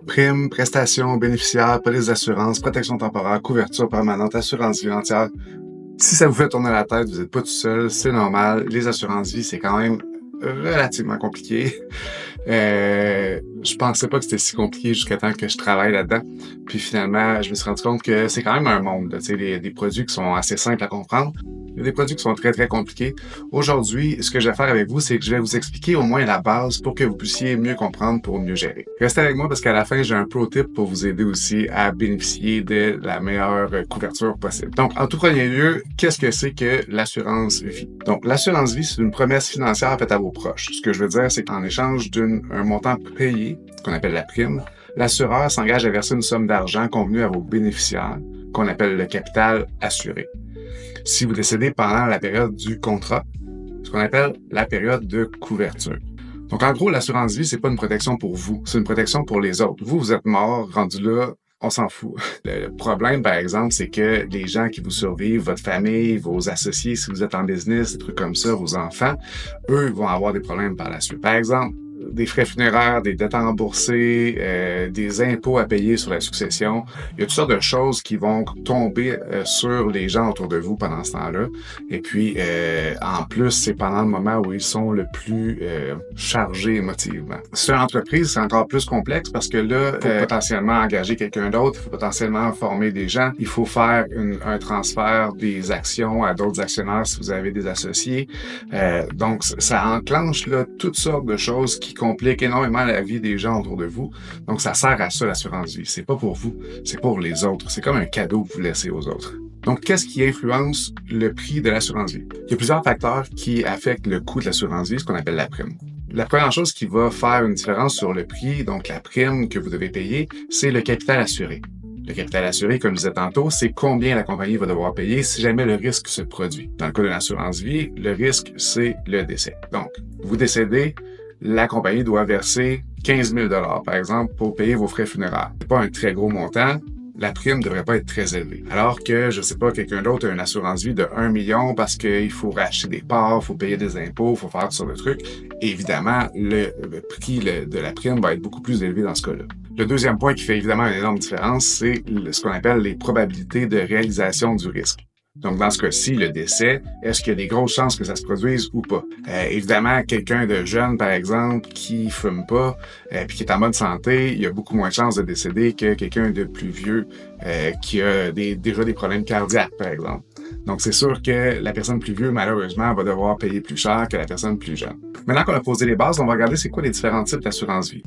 Primes, prestations, bénéficiaires, police d'assurance, protection temporaire, couverture permanente, assurance vie entière. Si ça vous fait tourner la tête, vous n'êtes pas tout seul, c'est normal. Les assurances vie, c'est quand même relativement compliqué. Je pensais pas que c'était si compliqué jusqu'à temps que je travaille là-dedans. Puis finalement, je me suis rendu compte que c'est quand même un monde. Tu sais, des produits qui sont assez simples à comprendre. Il y a des produits qui sont très, très compliqués. Aujourd'hui, ce que je vais faire avec vous, c'est que je vais vous expliquer au moins la base pour que vous puissiez mieux comprendre pour mieux gérer. Restez avec moi parce qu'à la fin, j'ai un pro tip pour vous aider aussi à bénéficier de la meilleure couverture possible. Donc, en tout premier lieu, qu'est-ce que c'est que l'assurance vie? Donc, l'assurance vie, c'est une promesse financière faite à vos proches. Ce que je veux dire, c'est qu'en échange d'un montant payé, qu'on appelle la prime, l'assureur s'engage à verser une somme d'argent convenue à vos bénéficiaires, qu'on appelle le capital assuré. Si vous décédez pendant la période du contrat, ce qu'on appelle la période de couverture. Donc, en gros, l'assurance vie, c'est pas une protection pour vous, c'est une protection pour les autres. Vous êtes mort, rendu là, on s'en fout. Le problème, par exemple, c'est que les gens qui vous survivent, votre famille, vos associés, si vous êtes en business, des trucs comme ça, vos enfants, eux vont avoir des problèmes par la suite. Par exemple, des frais funéraires, des dettes à rembourser, des impôts à payer sur la succession. Il y a toutes sortes de choses qui vont tomber sur les gens autour de vous pendant ce temps-là. Et puis, en plus, c'est pendant le moment où ils sont le plus chargés émotivement. Sur l'entreprise, c'est encore plus complexe parce que là, il faut potentiellement engager quelqu'un d'autre, il faut potentiellement former des gens, il faut faire un transfert des actions à d'autres actionnaires si vous avez des associés. Donc, ça enclenche là toutes sortes de choses qui complique énormément la vie des gens autour de vous. Donc, ça sert à ça, l'assurance vie. C'est pas pour vous, c'est pour les autres. C'est comme un cadeau que vous laissez aux autres. Donc, qu'est-ce qui influence le prix de l'assurance vie? Il y a plusieurs facteurs qui affectent le coût de l'assurance vie, ce qu'on appelle la prime. La première chose qui va faire une différence sur le prix, donc la prime que vous devez payer, c'est le capital assuré. Le capital assuré, comme je disais tantôt, c'est combien la compagnie va devoir payer si jamais le risque se produit. Dans le cas de l'assurance vie, le risque, c'est le décès. Donc, vous décédez, la compagnie doit verser 15 000 $ par exemple, pour payer vos frais funéraires. C'est pas un très gros montant. La prime devrait pas être très élevée. Alors que, je sais pas, quelqu'un d'autre a une assurance vie de 1 million parce qu'il faut racheter des parts, il faut payer des impôts, il faut faire tout ça de trucs. Évidemment, le prix de la prime va être beaucoup plus élevé dans ce cas-là. Le deuxième point qui fait évidemment une énorme différence, c'est ce qu'on appelle les probabilités de réalisation du risque. Donc, dans ce cas-ci, le décès, est-ce qu'il y a des grosses chances que ça se produise ou pas? Évidemment, quelqu'un de jeune, par exemple, qui fume pas, puis qui est en bonne santé, il y a beaucoup moins de chances de décéder que quelqu'un de plus vieux qui a déjà des problèmes cardiaques, par exemple. Donc, c'est sûr que la personne plus vieuse, malheureusement, va devoir payer plus cher que la personne plus jeune. Maintenant qu'on a posé les bases, on va regarder c'est quoi les différents types d'assurance vie.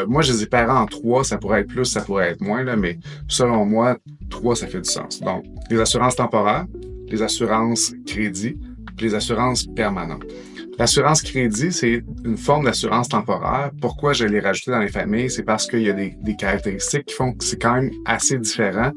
Moi, je les ai séparés en 3, ça pourrait être plus, ça pourrait être moins, là, mais selon moi, 3, ça fait du sens. Donc, les assurances temporaires, les assurances crédit, puis les assurances permanentes. L'assurance crédit, c'est une forme d'assurance temporaire. Pourquoi je l'ai rajouté dans les familles? C'est parce qu'il y a des caractéristiques qui font que c'est quand même assez différent.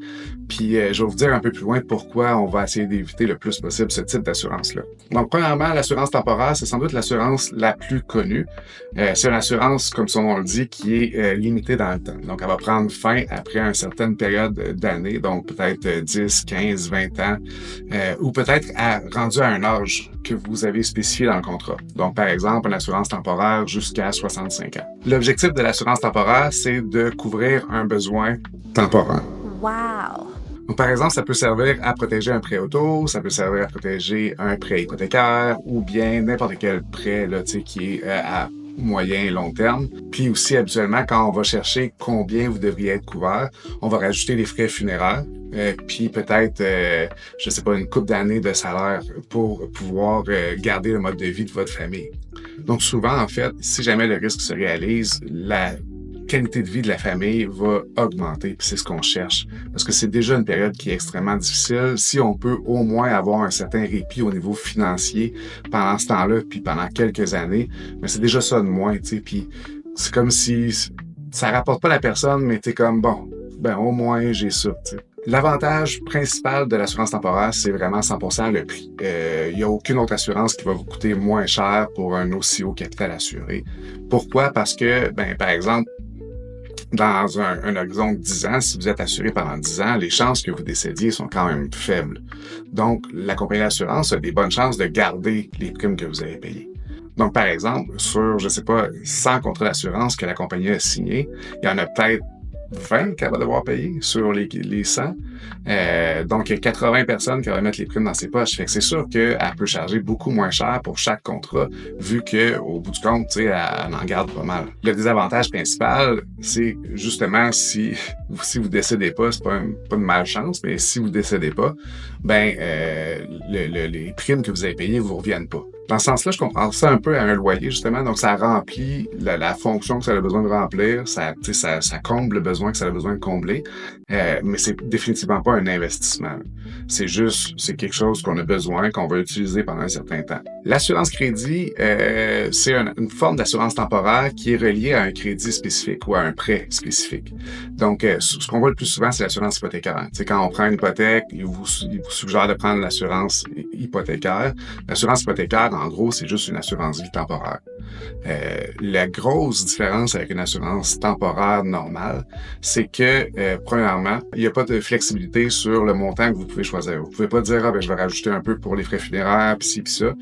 Puis, je vais vous dire un peu plus loin pourquoi on va essayer d'éviter le plus possible ce type d'assurance-là. Donc, premièrement, l'assurance temporaire, c'est sans doute l'assurance la plus connue. C'est une assurance, comme son nom le dit, qui est limitée dans le temps. Donc, elle va prendre fin après une certaine période d'années, donc peut-être 10, 15, 20 ans, ou peut-être rendu à un âge que vous avez spécifié dans le contrat. Donc, par exemple, une assurance temporaire jusqu'à 65 ans. L'objectif de l'assurance temporaire, c'est de couvrir un besoin temporaire. Wow! Donc, par exemple, ça peut servir à protéger un prêt auto, ça peut servir à protéger un prêt hypothécaire ou bien n'importe quel prêt là, qui est à moyen et long terme. Puis aussi, habituellement, quand on va chercher combien vous devriez être couvert, on va rajouter les frais funéraires, puis peut-être, je sais pas, une couple d'années de salaire pour pouvoir garder le mode de vie de votre famille. Donc souvent, en fait, si jamais le risque se réalise, la qualité de vie de la famille va augmenter, puis c'est ce qu'on cherche. Parce que c'est déjà une période qui est extrêmement difficile. Si on peut au moins avoir un certain répit au niveau financier pendant ce temps-là, puis pendant quelques années, mais c'est déjà ça de moins, tu sais. Puis c'est comme si ça rapporte pas la personne, mais t'es comme, bon, ben au moins j'ai ça, tu sais. L'avantage principal de l'assurance temporaire, c'est vraiment 100% le prix. Il n'y a aucune autre assurance qui va vous coûter moins cher pour un aussi haut capital assuré. Pourquoi? Parce que, ben, par exemple, dans un horizon de 10 ans, si vous êtes assuré pendant 10 ans, les chances que vous décédiez sont quand même faibles. Donc, la compagnie d'assurance a des bonnes chances de garder les primes que vous avez payées. Donc, par exemple, sur, je sais pas, 100 contrats d'assurance que la compagnie a signés, il y en a peut-être 20 qu'elle va devoir payer sur les 100. Donc, il y a 80 personnes qui vont mettre les primes dans ses poches. Fait que c'est sûr qu'elle peut charger beaucoup moins cher pour chaque contrat, vu qu'au bout du compte, tu sais, elle en garde pas mal. Le désavantage principal, c'est justement si vous décédez pas, c'est pas de malchance, mais si vous décédez pas, ben les primes que vous avez payées vous reviennent pas. Dans ce sens-là, je comprends ça un peu à un loyer, justement. Donc, ça remplit la fonction que ça a besoin de remplir. Ça comble le besoin que ça a besoin de combler. Mais c'est définitivement pas un investissement. C'est quelque chose qu'on a besoin, qu'on va utiliser pendant un certain temps. L'assurance crédit, c'est une forme d'assurance temporaire qui est reliée à un crédit spécifique ou à un prêt spécifique. Donc, ce qu'on voit le plus souvent, c'est l'assurance hypothécaire. Tu sais, quand on prend une hypothèque, il vous suggère de prendre l'assurance hypothécaire. L'assurance hypothécaire, en gros, c'est juste une assurance vie temporaire. La grosse différence avec une assurance temporaire normale, c'est que, premièrement, il n'y a pas de flexibilité sur le montant que vous pouvez choisir. Vous pouvez pas dire, je vais rajouter un peu pour les frais funéraires, puis ci, puis ça.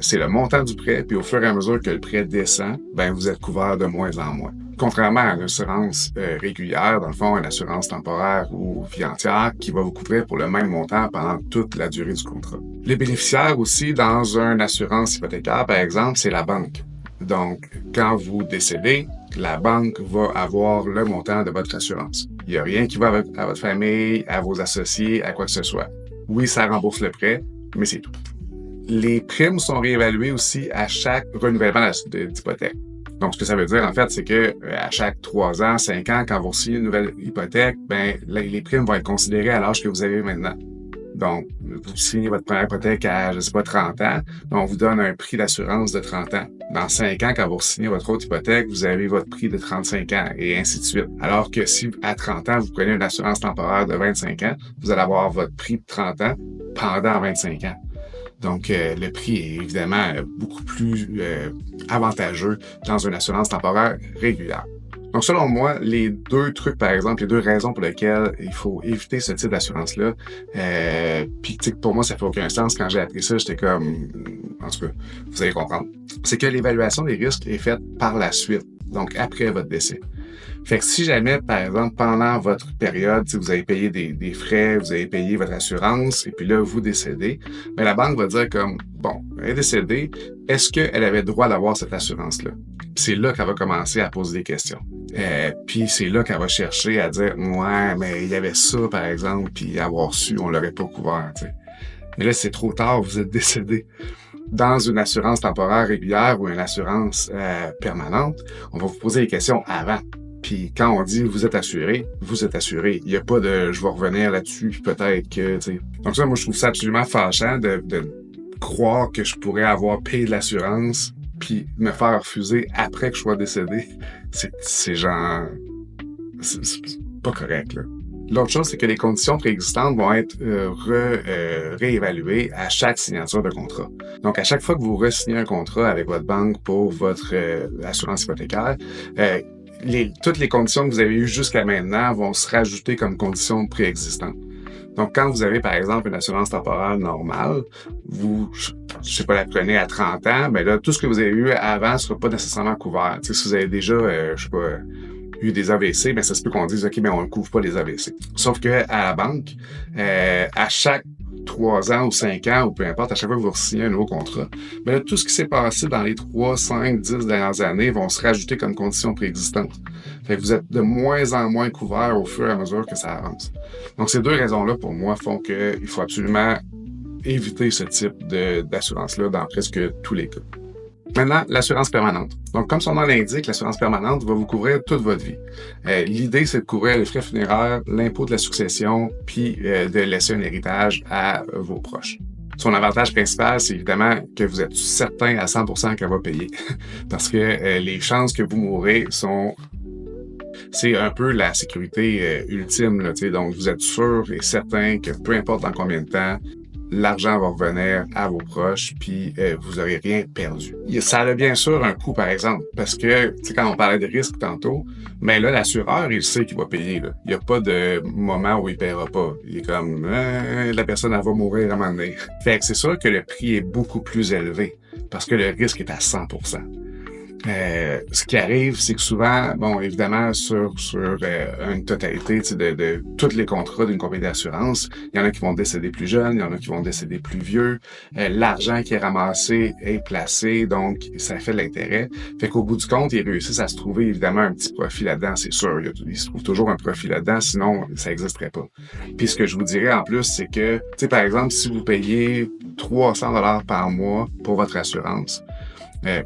C'est le montant du prêt, puis au fur et à mesure que le prêt descend, vous êtes couvert de moins en moins. Contrairement à une assurance régulière, dans le fond, une assurance temporaire ou vie entière qui va vous couvrir pour le même montant pendant toute la durée du contrat. Les bénéficiaires aussi dans une assurance hypothécaire, par exemple, c'est la banque. Donc, quand vous décédez, la banque va avoir le montant de votre assurance. Il n'y a rien qui va à votre famille, à vos associés, à quoi que ce soit. Oui, ça rembourse le prêt, mais c'est tout. Les primes sont réévaluées aussi à chaque renouvellement d'hypothèque. Donc, ce que ça veut dire, en fait, c'est que à chaque 3 ans, 5 ans, quand vous signez une nouvelle hypothèque, les primes vont être considérées à l'âge que vous avez maintenant. Donc, vous signez votre première hypothèque à, 30 ans, on vous donne un prix d'assurance de 30 ans. Dans 5 ans, quand vous signez votre autre hypothèque, vous avez votre prix de 35 ans, et ainsi de suite. Alors que si, à 30 ans, vous prenez une assurance temporaire de 25 ans, vous allez avoir votre prix de 30 ans pendant 25 ans. Donc, le prix est évidemment beaucoup plus avantageux dans une assurance temporaire régulière. Donc, selon moi, les 2 trucs, par exemple, les 2 raisons pour lesquelles il faut éviter ce type d'assurance-là, puis pour moi, ça fait aucun sens. Quand j'ai appris ça, j'étais comme, en tout cas, vous allez comprendre. C'est que l'évaluation des risques est faite par la suite, donc après votre décès. Fait que si jamais, par exemple, pendant votre période, si vous avez payé des frais, vous avez payé votre assurance, et puis là, vous décédez, la banque va dire comme, bon, elle est décédée, est-ce qu'elle avait le droit d'avoir cette assurance-là? Puis c'est là qu'elle va commencer à poser des questions. Puis c'est là qu'elle va chercher à dire, ouais, mais il y avait ça, par exemple, puis avoir su, on l'aurait pas couvert, tu sais. Mais là, c'est trop tard, vous êtes décédé. Dans une assurance temporaire régulière ou une assurance permanente, on va vous poser les questions avant. Puis quand on dit vous êtes assuré, vous êtes assuré. Il n'y a pas de je vais revenir là-dessus, puis peut-être que, tu sais. Donc ça, moi, je trouve ça absolument fâchant de croire que je pourrais avoir payé de l'assurance puis me faire refuser après que je sois décédé. C'est genre... C'est pas correct, là. L'autre chose, c'est que les conditions préexistantes vont être réévaluées à chaque signature de contrat. Donc, à chaque fois que vous re-signez un contrat avec votre banque pour votre assurance hypothécaire, toutes les conditions que vous avez eues jusqu'à maintenant vont se rajouter comme conditions préexistantes. Donc, quand vous avez, par exemple, une assurance temporaire normale, vous, je sais pas, la prenez à 30 ans, là, tout ce que vous avez eu avant ne sera pas nécessairement couvert. Tu sais, si vous avez déjà, je sais pas, eu des AVC, ça se peut qu'on dise, OK, on ne couvre pas les AVC. Sauf que à la banque, à chaque 3 ans ou 5 ans, ou peu importe, à chaque fois que vous signez un nouveau contrat, là, tout ce qui s'est passé dans les 3, 5, 10 dernières années vont se rajouter comme conditions préexistantes. Fait que vous êtes de moins en moins couvert au fur et à mesure que ça avance. Donc, ces 2 raisons-là, pour moi, font qu'il faut absolument éviter ce type d'assurance-là dans presque tous les cas. Maintenant, l'assurance permanente. Donc, comme son nom l'indique, l'assurance permanente va vous couvrir toute votre vie. L'idée, c'est de couvrir les frais funéraires, l'impôt de la succession, puis de laisser un héritage à vos proches. Son avantage principal, c'est évidemment que vous êtes certain à 100% qu'elle va payer. Parce que les chances que vous mourrez c'est un peu la sécurité ultime, là, t'sais. Donc, vous êtes sûr et certain que peu importe dans combien de temps, l'argent va revenir à vos proches, puis vous n'aurez rien perdu. Ça a bien sûr un coût, par exemple, parce que, tu sais, quand on parlait de risque tantôt, là, l'assureur, il sait qu'il va payer, là. Il n'y a pas de moment où il ne paiera pas. Il est comme, la personne, elle va mourir à un moment donné. Fait que c'est sûr que le prix est beaucoup plus élevé. parce que le risque est à 100%. Ce qui arrive, c'est que souvent, bon, évidemment, sur une totalité de tous les contrats d'une compagnie d'assurance, il y en a qui vont décéder plus jeunes, il y en a qui vont décéder plus vieux. L'argent qui est ramassé est placé, donc ça fait de l'intérêt. Fait qu'au bout du compte, ils réussissent à se trouver évidemment un petit profit là-dedans, c'est sûr. Il se trouve toujours un profit là-dedans, sinon ça n'existerait pas. Puis ce que je vous dirais en plus, c'est que, tu sais, par exemple, si vous payez 300 $ par mois pour votre assurance,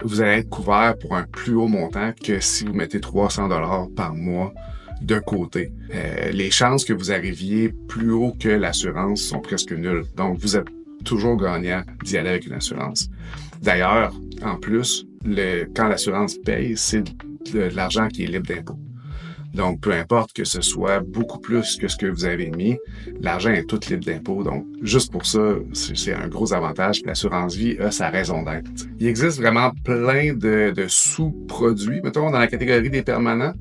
vous allez être couvert pour un plus haut montant que si vous mettez 300 $ par mois de côté. Les chances que vous arriviez plus haut que l'assurance sont presque nulles. Donc, vous êtes toujours gagnant d'y aller avec une assurance. D'ailleurs, en plus, quand l'assurance paye, c'est de l'argent qui est libre d'impôt. Donc, peu importe que ce soit beaucoup plus que ce que vous avez mis, l'argent est tout libre d'impôt. Donc, juste pour ça, c'est un gros avantage. L'assurance vie a sa raison d'être. Il existe vraiment plein de sous-produits, mettons, dans la catégorie des permanents.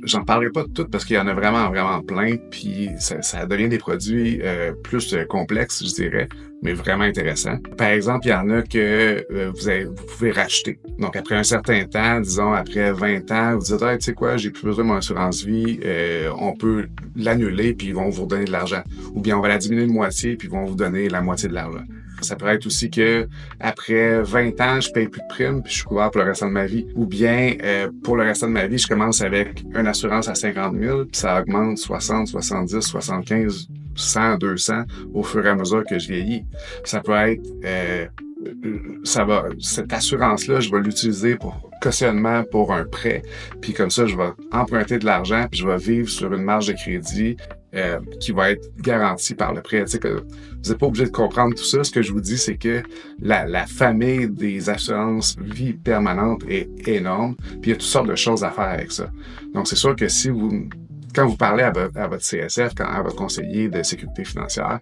J'en parlerai pas de toutes parce qu'il y en a vraiment, vraiment plein, puis ça devient des produits plus complexes, je dirais, mais vraiment intéressants. Par exemple, il y en a que vous pouvez racheter. Donc, après un certain temps, disons après 20 ans, vous dites « Hey, tu sais quoi, j'ai plus besoin de mon assurance vie, on peut l'annuler, puis ils vont vous redonner de l'argent. » Ou bien on va la diminuer de moitié, puis ils vont vous donner la moitié de l'argent. Ça peut être aussi que après 20 ans, je paye plus de primes puis je suis couvert pour le restant de ma vie. Ou bien, pour le restant de ma vie, je commence avec une assurance à 50 000 puis ça augmente 60, 70, 75, 100, 200 au fur et à mesure que je vieillis. Ça peut être... cette assurance-là, je vais l'utiliser pour cautionnement pour un prêt. Puis comme ça, je vais emprunter de l'argent puis je vais vivre sur une marge de crédit qui va être garantie par le prêt. Tu sais, que vous n'êtes pas obligé de comprendre tout ça. Ce que je vous dis, c'est que la famille des assurances vie permanente est énorme. Puis il y a toutes sortes de choses à faire avec ça. Donc, c'est sûr que quand vous parlez à votre CSF, à votre conseiller de sécurité financière,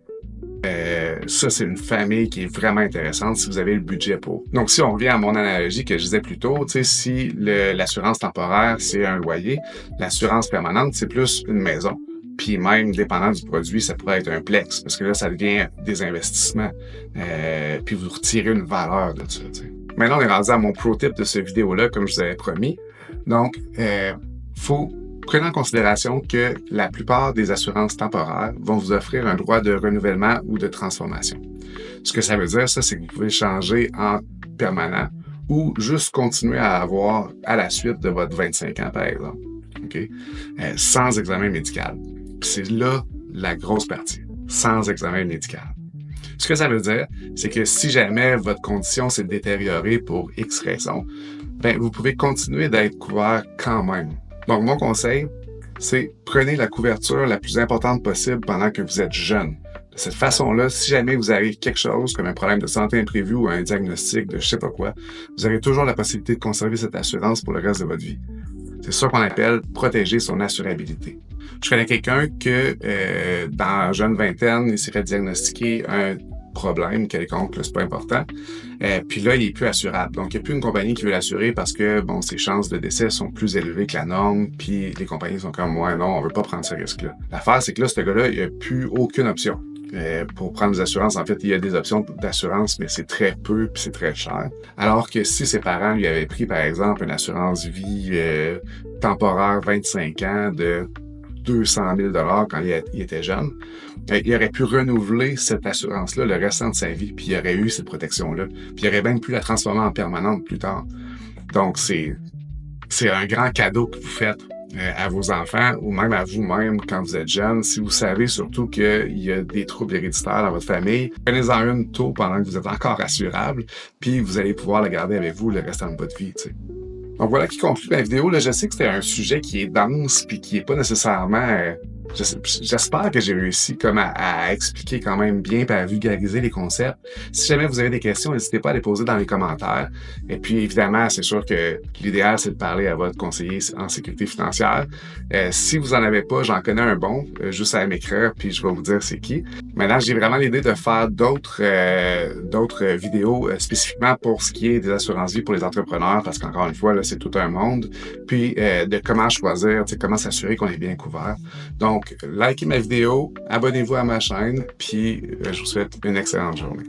ça, c'est une famille qui est vraiment intéressante si vous avez le budget pour. Donc, si on revient à mon analogie que je disais plus tôt, tu sais, si l'assurance temporaire, c'est un loyer, l'assurance permanente, c'est plus une maison. Puis même, dépendant du produit, ça pourrait être un plex, parce que là, ça devient des investissements. Puis vous retirez une valeur de ça, tu sais. Maintenant, on est rendu à mon pro tip de cette vidéo-là, comme je vous avais promis. Donc, prenez en considération que la plupart des assurances temporaires vont vous offrir un droit de renouvellement ou de transformation. Ce que ça veut dire, ça, c'est que vous pouvez changer en permanent ou juste continuer à avoir à la suite de votre 25 ans, par exemple. Okay? Sans examen médical. Puis c'est là la grosse partie. Sans examen médical. Ce que ça veut dire, c'est que si jamais votre condition s'est détériorée pour X raisons, vous pouvez continuer d'être couvert quand même. Donc, mon conseil, c'est prenez la couverture la plus importante possible pendant que vous êtes jeune. De cette façon-là, si jamais vous arrive quelque chose, comme un problème de santé imprévu ou un diagnostic de je sais pas quoi, vous aurez toujours la possibilité de conserver cette assurance pour le reste de votre vie. C'est ça qu'on appelle protéger son assurabilité. Je connais quelqu'un que, dans la jeune vingtaine, il s'est fait diagnostiquer un problème quelconque, là, c'est pas important. Puis là, il est plus assurable. Donc, il n'y a plus une compagnie qui veut l'assurer parce que, bon, ses chances de décès sont plus élevées que la norme, puis les compagnies sont comme, ouais, non, on veut pas prendre ce risque-là. L'affaire, c'est que là, ce gars-là, il n'y a plus aucune option. Pour prendre des assurances, en fait, il y a des options d'assurance, mais c'est très peu puis c'est très cher. Alors que si ses parents lui avaient pris, par exemple, une assurance vie temporaire 25 ans de 200 000 $ quand il était jeune, il aurait pu renouveler cette assurance-là le restant de sa vie, puis il aurait eu cette protection-là, puis il aurait même pu la transformer en permanente plus tard. Donc, c'est un grand cadeau que vous faites à vos enfants ou même à vous-même quand vous êtes jeune. Si vous savez surtout qu'il y a des troubles héréditaires dans votre famille, prenez-en une tôt pendant que vous êtes encore assurable, puis vous allez pouvoir la garder avec vous le restant de votre vie, tu sais. Donc voilà qui conclut la vidéo. Là, je sais que c'était un sujet qui est dense puis qui est pas nécessairement... J'espère que j'ai réussi comme à expliquer quand même bien et à vulgariser les concepts. Si jamais vous avez des questions, n'hésitez pas à les poser dans les commentaires. Et puis évidemment, c'est sûr que l'idéal, c'est de parler à votre conseiller en sécurité financière. Si vous en avez pas, j'en connais un bon, juste à m'écrire puis je vais vous dire c'est qui. Maintenant, j'ai vraiment l'idée de faire d'autres vidéos spécifiquement pour ce qui est des assurances vie pour les entrepreneurs parce qu'encore une fois, là, c'est tout un monde. Puis de comment choisir, comment s'assurer qu'on est bien couvert. Donc, likez ma vidéo, abonnez-vous à ma chaîne, puis je vous souhaite une excellente journée.